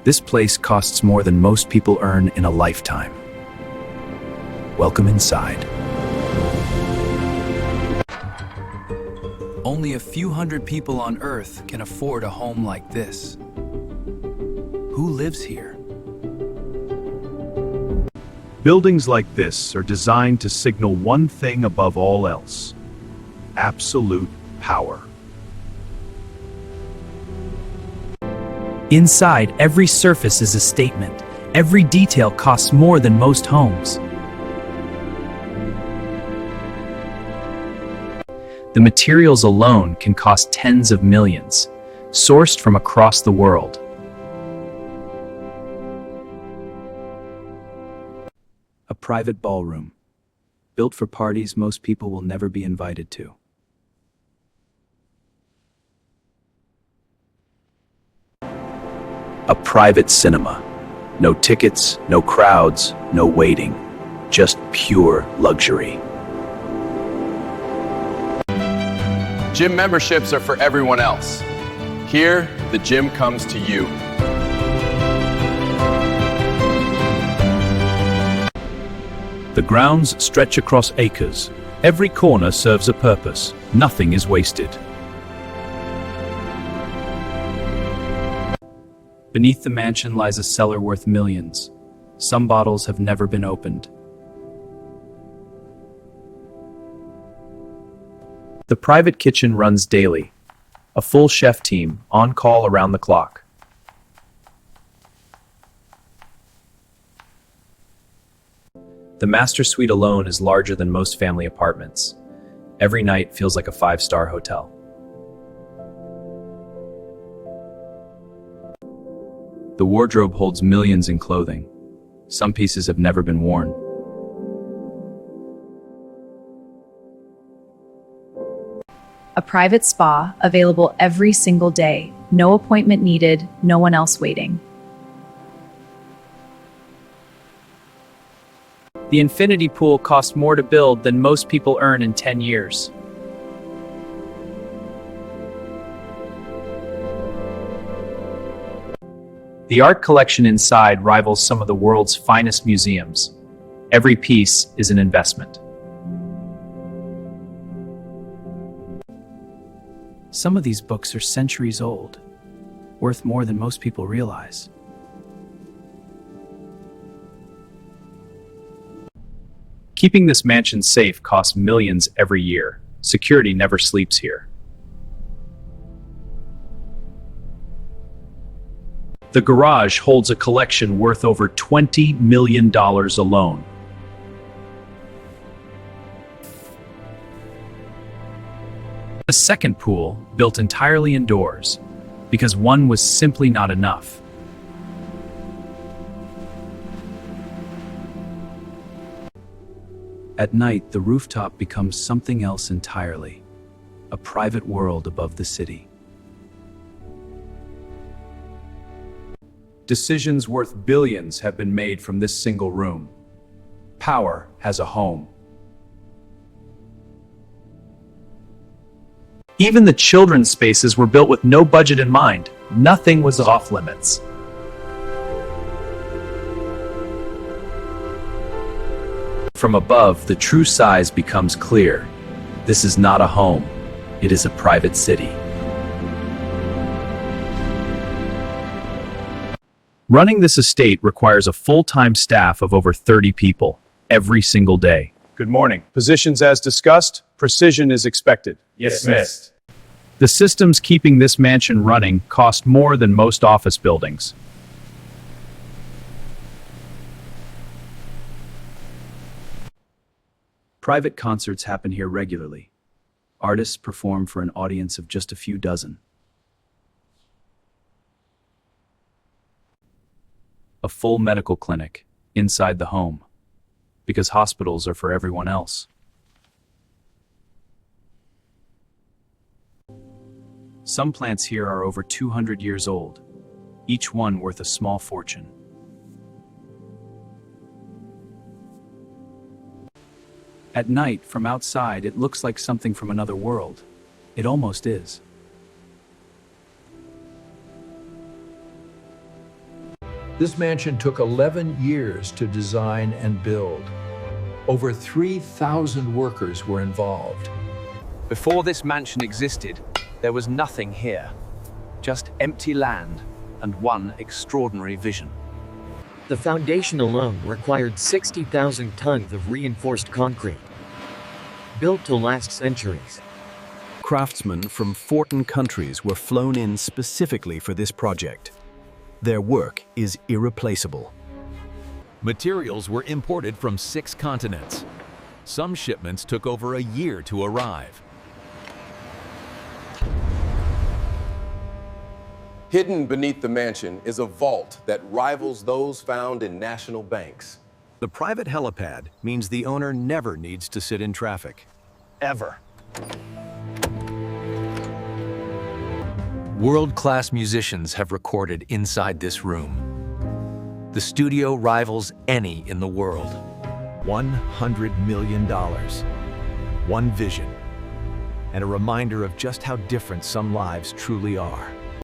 This place costs more than most people earn in a lifetime. Welcome inside. Only a few hundred people on Earth can afford a home like this. Who lives here? Buildings like this are designed to signal one thing above all else: absolute power. Inside, every surface is a statement. Every detail costs more than most homes. The materials alone can cost tens of millions, sourced from across the world. A private ballroom, built for parties most people will never be invited to. A private cinema. No tickets, no crowds, no waiting. Just pure luxury. Gym memberships are for everyone else. Here, the gym comes to you. The grounds stretch across acres. Every corner serves a purpose. Nothing is wasted. Beneath the mansion lies a cellar worth millions. Some bottles have never been opened. The private kitchen runs daily. A full chef team, on call around the clock. The master suite alone is larger than most family apartments. Every night feels like a five-star hotel. The wardrobe holds millions in clothing. Some pieces have never been worn. A private spa available every single day. No appointment needed, no one else waiting. The infinity pool costs more to build than most people earn in 10 years. The art collection inside rivals some of the world's finest museums. Every piece is an investment. Some of these books are centuries old, worth more than most people realize. Keeping this mansion safe costs millions every year. Security never sleeps here. The garage holds a collection worth over $20 million alone. The second pool, built entirely indoors, because one was simply not enough. At night, the rooftop becomes something else entirely. A private world above the city. Decisions worth billions have been made from this single room. Power has a home. Even the children's spaces were built with no budget in mind. Nothing was off limits. From above, the true size becomes clear. This is not a home. It is a private city. Running this estate requires a full-time staff of over 30 people every single day. Good morning. Positions as discussed. Precision is expected. Yes, miss. The systems keeping this mansion running cost more than most office buildings. Private concerts happen here regularly. Artists perform for an audience of just a few dozen. A full medical clinic inside the home, because hospitals are for everyone else. Some plants here are over 200 years old, each one worth a small fortune. At night, from outside, it looks like something from another world. It almost is. This mansion took 11 years to design and build. Over 3,000 workers were involved. Before this mansion existed, there was nothing here. Just empty land and one extraordinary vision. The foundation alone required 60,000 tons of reinforced concrete, built to last centuries. Craftsmen from 14 countries were flown in specifically for this project. Their work is irreplaceable. Materials were imported from 6 continents. Some shipments took over a year to arrive. Hidden beneath the mansion is a vault that rivals those found in national banks. The private helipad means the owner never needs to sit in traffic. Ever. World-class musicians have recorded inside this room. The studio rivals any in the world. $100 million. One vision. And a reminder of just how different some lives truly are.